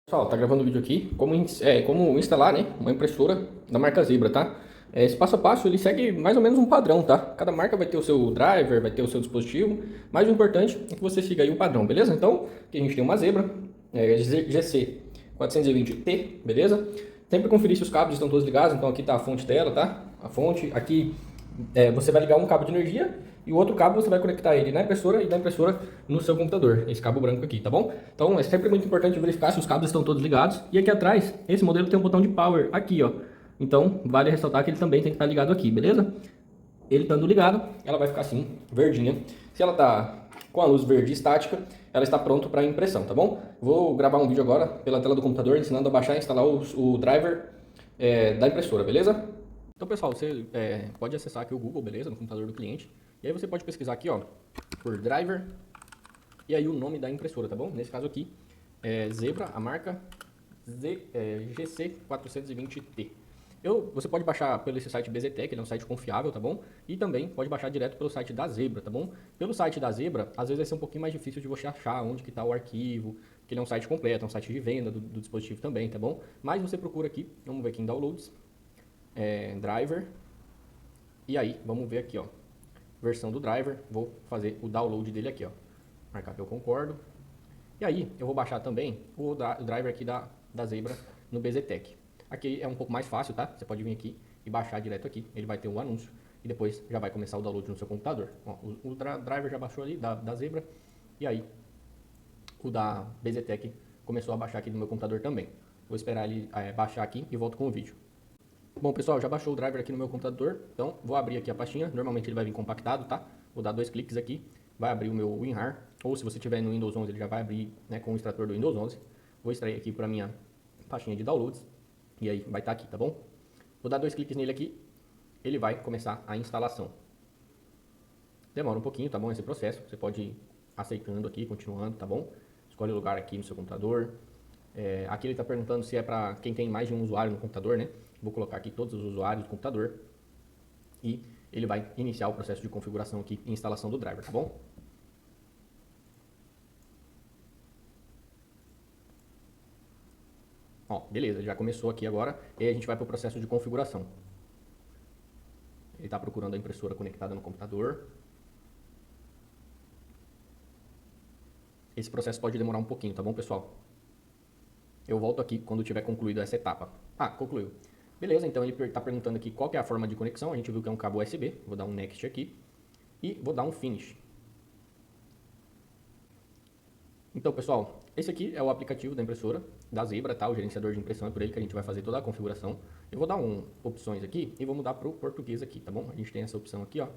Pessoal, tá gravando o vídeo aqui, como instalar, né, uma impressora da marca Zebra, tá? Esse passo a passo, ele segue mais ou menos um padrão, tá? Cada marca vai ter o seu driver, vai ter o seu dispositivo, mas o importante é que você siga aí o padrão, beleza? Então, aqui a gente tem uma Zebra, GC420T, beleza? Sempre conferir se os cabos estão todos ligados, então aqui tá a fonte dela, tá? A fonte, aqui você vai ligar um cabo de energia e o outro cabo você vai conectar ele na impressora e da impressora no seu computador, esse cabo branco aqui, tá bom? Então é sempre muito importante verificar se os cabos estão todos ligados. E aqui atrás, esse modelo tem um botão de power aqui, ó. Então vale ressaltar que ele também tem que estar ligado aqui, beleza? Ele estando ligado, ela vai ficar assim, verdinha. Se ela tá com a luz verde estática, ela está pronta para impressão, tá bom? Vou gravar um vídeo agora pela tela do computador ensinando a baixar e instalar o driver da impressora, beleza? Então, pessoal, você pode acessar aqui o Google, beleza? No computador do cliente. E aí você pode pesquisar aqui, ó, por driver e aí o nome da impressora, tá bom? Nesse caso aqui, Zebra, a marca GC420T. Você pode baixar pelo esse site BZTech, ele é um site confiável, tá bom? E também pode baixar direto pelo site da Zebra, tá bom? Pelo site da Zebra, às vezes vai ser um pouquinho mais difícil de você achar onde que está o arquivo, que ele é um site completo, é um site de venda do dispositivo também, tá bom? Mas você procura aqui, vamos ver aqui em Downloads, driver, e aí vamos ver aqui, ó, versão do driver, vou fazer o download dele aqui, ó, marcar que eu concordo, e aí eu vou baixar também o driver aqui da Zebra no BZTech. Aqui é um pouco mais fácil, tá? Você pode vir aqui e baixar direto aqui, ele vai ter um anúncio e depois já vai começar o download no seu computador. Ó, o driver já baixou ali da Zebra e aí o da BZTech começou a baixar aqui no meu computador também. Vou esperar ele baixar aqui e volto com o vídeo. Bom, pessoal, já baixou o driver aqui no meu computador, então vou abrir aqui a pastinha. Normalmente ele vai vir compactado, tá? Vou dar 2 cliques aqui, vai abrir o meu WinRAR, ou se você tiver no Windows 11, ele já vai abrir, né, com o extrator do Windows 11. Vou extrair aqui para minha pastinha de downloads, e aí vai estar aqui, tá bom? Vou dar 2 cliques nele aqui, ele vai começar a instalação. Demora um pouquinho, tá bom, esse processo, você pode ir aceitando aqui, continuando, tá bom? Escolhe o lugar aqui no seu computador. Aqui ele está perguntando se é para quem tem mais de um usuário no computador, né? Vou colocar aqui todos os usuários do computador e ele vai iniciar o processo de configuração aqui e instalação do driver, tá bom? Ó, beleza, já começou aqui agora e aí a gente vai para o processo de configuração. Ele está procurando a impressora conectada no computador. Esse processo pode demorar um pouquinho, tá bom, pessoal? Eu volto aqui quando tiver concluído essa etapa. Ah, concluiu. Beleza, então ele está perguntando aqui qual que é a forma de conexão. A gente viu que é um cabo USB. Vou dar um Next aqui. E vou dar um Finish. Então, pessoal, esse aqui é o aplicativo da impressora, da Zebra, tá? O gerenciador de impressão é por ele que a gente vai fazer toda a configuração. Eu vou dar opções aqui e vou mudar para o português aqui, tá bom? A gente tem essa opção aqui, ó.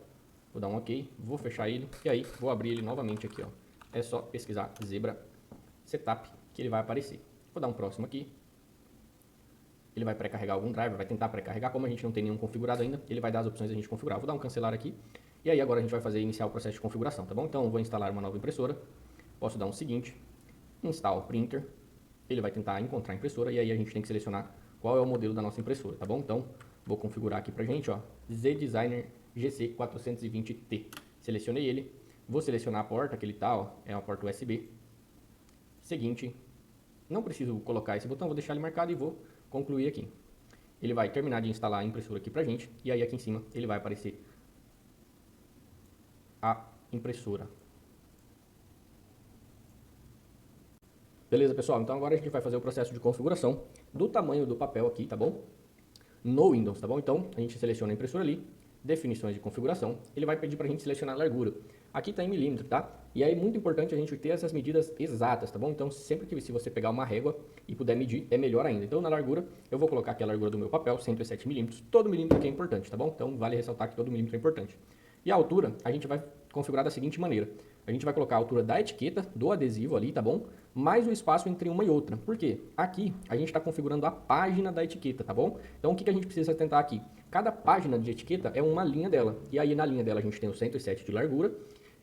Vou dar um OK, vou fechar ele e aí vou abrir ele novamente aqui, ó. É só pesquisar Zebra Setup que ele vai aparecer. Vou dar um próximo aqui. Ele vai pré-carregar algum driver, vai tentar pré-carregar, como a gente não tem nenhum configurado ainda, ele vai dar as opções a gente configurar. Vou dar um cancelar aqui, e aí agora a gente vai iniciar o processo de configuração, tá bom? Então eu vou instalar uma nova impressora, posso dar um seguinte, install printer, ele vai tentar encontrar a impressora, e aí a gente tem que selecionar qual é o modelo da nossa impressora, tá bom? Então vou configurar aqui pra gente, ó, Z-Designer GC420T, selecionei ele, vou selecionar a porta que ele tá, ó, é uma porta USB, seguinte, não preciso colocar esse botão, vou deixar ele marcado e vou concluir aqui. Ele vai terminar de instalar a impressora aqui pra gente, e aí aqui em cima ele vai aparecer a impressora. Beleza, pessoal? Então agora a gente vai fazer o processo de configuração do tamanho do papel aqui, tá bom? No Windows, tá bom? Então a gente seleciona a impressora ali, definições de configuração, ele vai pedir pra gente selecionar a largura. Aqui tá em milímetro, tá? E aí é muito importante a gente ter essas medidas exatas, tá bom? Então sempre que se você pegar uma régua e puder medir, é melhor ainda. Então na largura, eu vou colocar aqui a largura do meu papel, 107 milímetros. Todo milímetro aqui é importante, tá bom? Então vale ressaltar que todo milímetro é importante. E a altura, a gente vai configurar da seguinte maneira. A gente vai colocar a altura da etiqueta, do adesivo ali, tá bom? Mais o espaço entre uma e outra. Por quê? Aqui a gente está configurando a página da etiqueta, tá bom? Então o que a gente precisa tentar aqui? Cada página de etiqueta é uma linha dela. E aí na linha dela a gente tem o 107 de largura.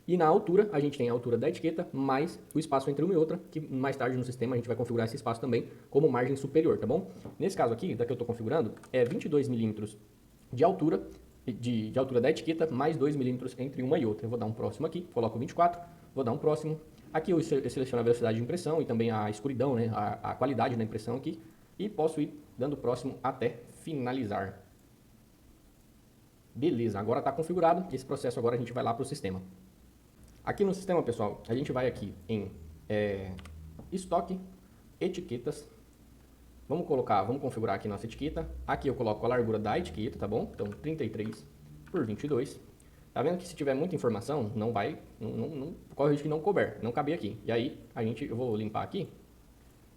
E na altura, a gente tem a altura da etiqueta, mais o espaço entre uma e outra, que mais tarde no sistema a gente vai configurar esse espaço também como margem superior, tá bom? Nesse caso aqui, da que eu estou configurando, é 22 milímetros de altura, altura da etiqueta, mais 2 milímetros entre uma e outra. Eu vou dar um próximo aqui, coloco 24, vou dar um próximo, Aqui eu seleciono a velocidade de impressão e também a escuridão, né, a qualidade da impressão aqui. E posso ir dando próximo até finalizar. Beleza, agora está configurado. Esse processo agora a gente vai lá para o sistema. Aqui no sistema, pessoal, a gente vai aqui em estoque, etiquetas. Vamos configurar aqui nossa etiqueta. Aqui eu coloco a largura da etiqueta, tá bom? Então 33 por 22. Tá vendo que se tiver muita informação, não corre o risco de não couber, não caber aqui. E aí eu vou limpar aqui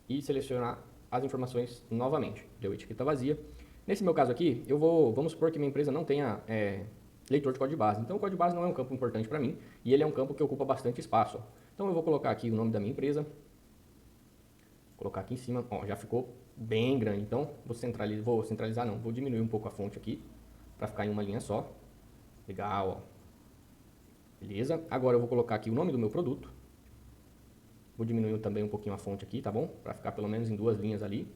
e selecionar as informações novamente. Deu etiqueta vazia. Nesse meu caso aqui, vamos supor que minha empresa não tenha leitor de código de base. Então o código de base não é um campo importante para mim e ele é um campo que ocupa bastante espaço. Ó. Então eu vou colocar aqui o nome da minha empresa. Vou colocar aqui em cima, ó, já ficou bem grande. Então vou diminuir um pouco a fonte aqui para ficar em uma linha só. Legal, ó. Beleza? Agora eu vou colocar aqui o nome do meu produto. Vou diminuir também um pouquinho a fonte aqui, tá bom? Para ficar pelo menos em 2 linhas ali.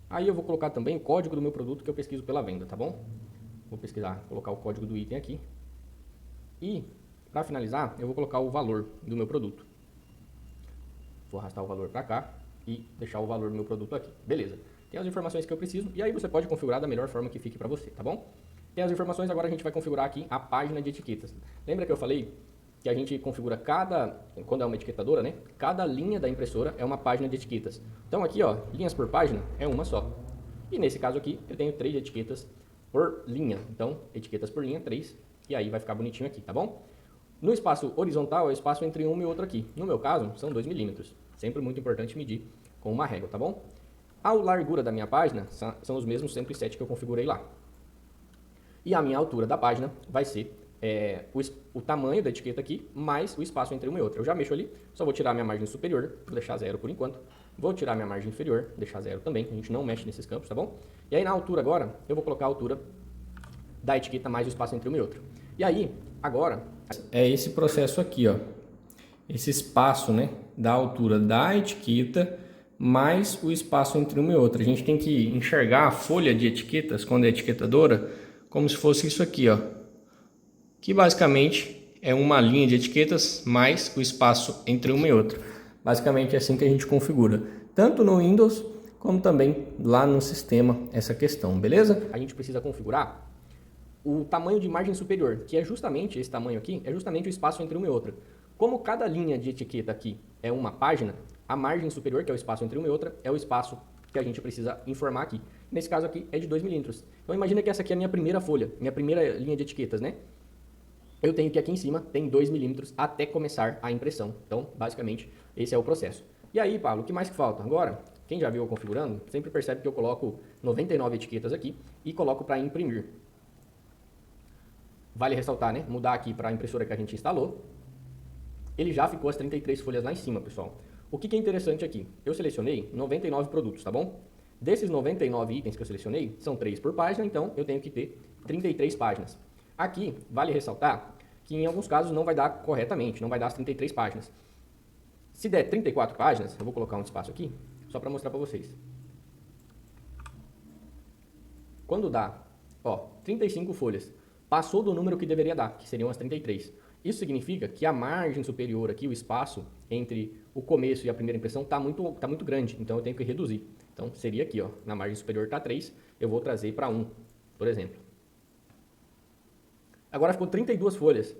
Aí eu vou colocar também o código do meu produto que eu pesquiso pela venda, tá bom? Vou colocar o código do item aqui. E, para finalizar, eu vou colocar o valor do meu produto. Vou arrastar o valor para cá e deixar o valor do meu produto aqui. Beleza. Tem as informações que eu preciso e aí você pode configurar da melhor forma que fique para você, tá bom? Tem as informações, agora a gente vai configurar aqui a página de etiquetas. Lembra que eu falei que a gente configura quando é uma etiquetadora, né? Cada linha da impressora é uma página de etiquetas. Então aqui, ó, linhas por página é uma só. E nesse caso aqui, eu tenho 3 etiquetas por linha. Então, etiquetas por linha, 3. E aí vai ficar bonitinho aqui, tá bom? No espaço horizontal é o espaço entre uma e outra aqui. No meu caso, são 2 milímetros. Sempre muito importante medir com uma régua, tá bom? A largura da minha página são os mesmos 107 que eu configurei lá. E a minha altura da página vai ser o tamanho da etiqueta aqui, mais o espaço entre uma e outra. Eu já mexo ali, só vou tirar minha margem superior, vou deixar 0 por enquanto. Vou tirar minha margem inferior, deixar 0 também, a gente não mexe nesses campos, tá bom? E aí na altura agora, eu vou colocar a altura da etiqueta mais o espaço entre uma e outra. E aí, agora, é esse processo aqui, ó. Esse espaço, né, da altura da etiqueta mais o espaço entre uma e outra. A gente tem que enxergar a folha de etiquetas, quando é etiquetadora, como se fosse isso aqui, ó. Que basicamente é uma linha de etiquetas mais o espaço entre uma e outra. Basicamente é assim que a gente configura, tanto no Windows como também lá no sistema, essa questão, beleza? A gente precisa configurar o tamanho de margem superior, que é justamente esse tamanho aqui, é justamente o espaço entre uma e outra. Como cada linha de etiqueta aqui é uma página, a margem superior, que é o espaço entre uma e outra, é o espaço que a gente precisa informar aqui. Nesse caso aqui é de 2 milímetros. Então imagina que essa aqui é a minha primeira folha, minha primeira linha de etiquetas, né? Eu tenho que aqui em cima tem 2 milímetros até começar a impressão. Então, basicamente, esse é o processo. E aí, Paulo, o que mais que falta? Agora, quem já viu eu configurando, sempre percebe que eu coloco 99 etiquetas aqui e coloco para imprimir. Vale ressaltar, né? Mudar aqui para a impressora que a gente instalou. Ele já ficou as 33 folhas lá em cima, pessoal. O que é interessante aqui? Eu selecionei 99 produtos, tá bom? Desses 99 itens que eu selecionei, são 3 por página, então eu tenho que ter 33 páginas. Aqui, vale ressaltar que em alguns casos não vai dar corretamente, não vai dar as 33 páginas. Se der 34 páginas, eu vou colocar um espaço aqui, só para mostrar para vocês. Quando dá, ó, 35 folhas, passou do número que deveria dar, que seriam as 33. Isso significa que a margem superior aqui, o espaço entre o começo e a primeira impressão tá muito grande, então eu tenho que reduzir. Então seria aqui, ó, na margem superior está 3, eu vou trazer para 1, por exemplo. Agora ficou 32 folhas.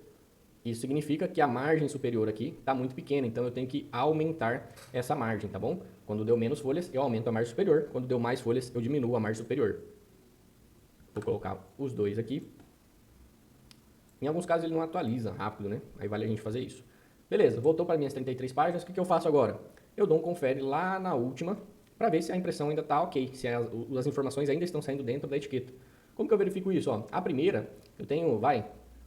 Isso significa que a margem superior aqui está muito pequena, então eu tenho que aumentar essa margem, tá bom? Quando deu menos folhas, eu aumento a margem superior. Quando deu mais folhas, eu diminuo a margem superior. Vou colocar os dois aqui. Em alguns casos ele não atualiza rápido, né? Aí vale a gente fazer isso. Beleza, voltou para minhas 33 páginas. O que eu faço agora? Eu dou um confere lá na última para ver se a impressão ainda está ok, se as informações ainda estão saindo dentro da etiqueta. Como que eu verifico isso? Ó, a primeira, eu tenho,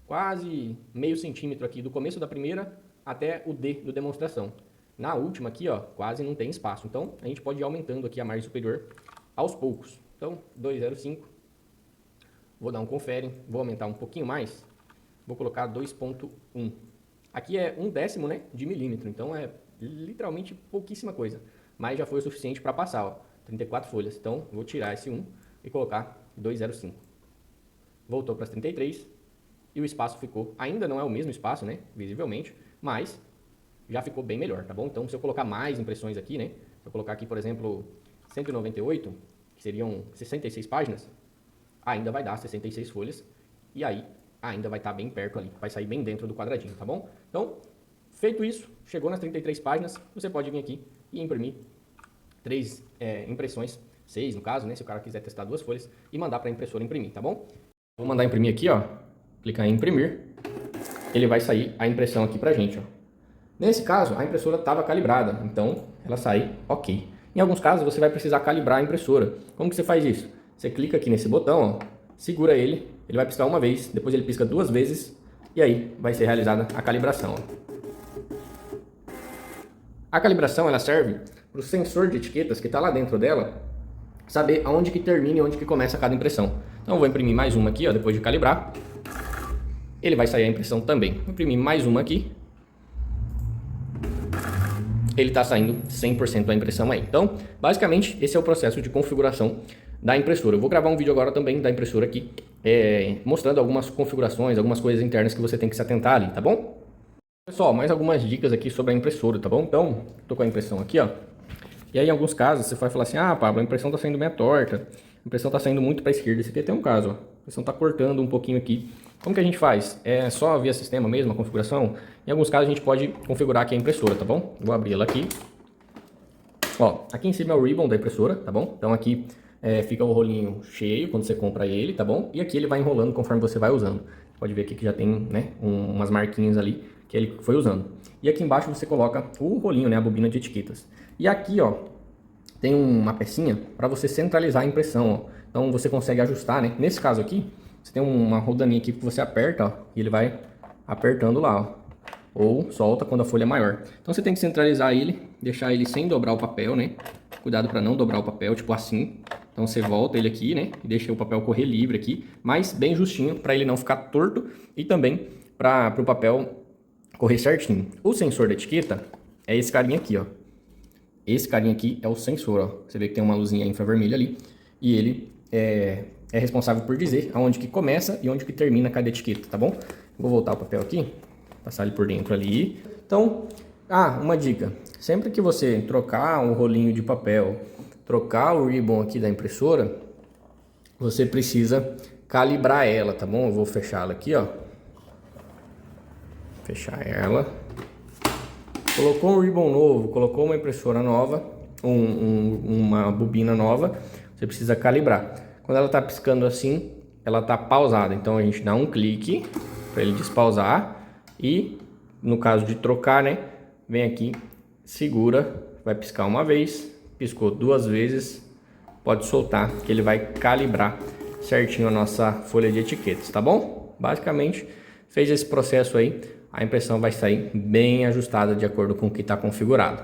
quase meio centímetro aqui do começo da primeira até o D do demonstração. Na última aqui, ó, quase não tem espaço. Então, a gente pode ir aumentando aqui a margem superior aos poucos. Então, 2,05. Vou dar um confere, vou aumentar um pouquinho mais. Vou colocar 2,1. Aqui é 1/10, né, de milímetro. Então, é literalmente pouquíssima coisa. Mas já foi o suficiente para passar, ó, 34 folhas. Então, vou tirar esse 1 e colocar 2,05. Voltou para as 33 e o espaço ficou, ainda não é o mesmo espaço, né, visivelmente, mas já ficou bem melhor, tá bom? Então, se eu colocar mais impressões aqui, né? Se eu colocar aqui, por exemplo, 198, que seriam 66 páginas, ainda vai dar 66 folhas, e aí ainda vai estar bem perto ali, vai sair bem dentro do quadradinho, tá bom? Então, feito isso, chegou nas 33 páginas, você pode vir aqui e imprimir 3 impressões, 6 no caso, né? Se o cara quiser testar 2 folhas, e mandar para a impressora imprimir, tá bom? Vou mandar imprimir aqui, ó, clicar em imprimir, ele vai sair a impressão aqui pra gente, ó. Nesse caso, a impressora estava calibrada, então ela sai ok. Em alguns casos, você vai precisar calibrar a impressora. Como que você faz isso? Você clica aqui nesse botão, ó, segura ele vai piscar uma vez, depois ele pisca 2 vezes, e aí vai ser realizada a calibração, ó. A calibração ela serve para o sensor de etiquetas que está lá dentro dela saber aonde que termina e onde que começa cada impressão. Então eu vou imprimir mais uma aqui, ó, depois de calibrar. Ele vai sair a impressão também. Vou imprimir mais uma aqui. Ele está saindo 100% a impressão aí. Então, basicamente, esse é o processo de configuração da impressora. Eu vou gravar um vídeo agora também da impressora aqui, mostrando algumas configurações, algumas coisas internas que você tem que se atentar ali, tá bom? Pessoal, mais algumas dicas aqui sobre a impressora, tá bom? Então, tô com a impressão aqui, ó. E aí, em alguns casos, você vai falar assim, ah, Pablo, a impressão tá saindo meio torta, a impressão tá saindo muito para a esquerda. Esse aqui tem um caso, ó. A impressão tá cortando um pouquinho aqui. Como que a gente faz? É só via sistema mesmo, a configuração? Em alguns casos, a gente pode configurar aqui a impressora, tá bom? Vou abrir ela aqui. Ó, aqui em cima é o ribbon da impressora, tá bom? Então, aqui fica o rolinho cheio quando você compra ele, tá bom? E aqui ele vai enrolando conforme você vai usando. Pode ver aqui que já tem, né, umas marquinhas ali que ele foi usando. E aqui embaixo você coloca o rolinho, né, a bobina de etiquetas. E aqui, ó, tem uma pecinha para você centralizar a impressão, ó. Então você consegue ajustar, né? Nesse caso aqui, você tem uma rodaninha aqui que você aperta, ó, e ele vai apertando lá, ó. Ou solta quando a folha é maior. Então você tem que centralizar ele, deixar ele sem dobrar o papel, né? Cuidado para não dobrar o papel, tipo assim. Então você volta ele aqui, né? E deixa o papel correr livre aqui, mas bem justinho para ele não ficar torto e também para o papel correr certinho. O sensor da etiqueta é esse carinha aqui, ó. Esse carinha aqui é o sensor, ó. Você vê que tem uma luzinha infravermelha ali e ele é responsável por dizer aonde que começa e onde que termina cada etiqueta, tá bom? Vou voltar o papel aqui, passar ele por dentro ali. Então, uma dica. Sempre que você trocar um rolinho de papel, trocar o ribbon aqui da impressora, você precisa calibrar ela, tá bom? Eu vou fechar ela aqui, ó. Fechar ela. Colocou um ribbon novo, colocou uma impressora nova, uma bobina nova, você precisa calibrar. Quando ela está piscando assim, ela está pausada. Então a gente dá um clique para ele despausar e, no caso de trocar, né, vem aqui, segura, vai piscar uma vez, piscou 2 vezes, pode soltar que ele vai calibrar certinho a nossa folha de etiquetas, tá bom? Basicamente, fez esse processo aí, a impressão vai sair bem ajustada de acordo com o que está configurado.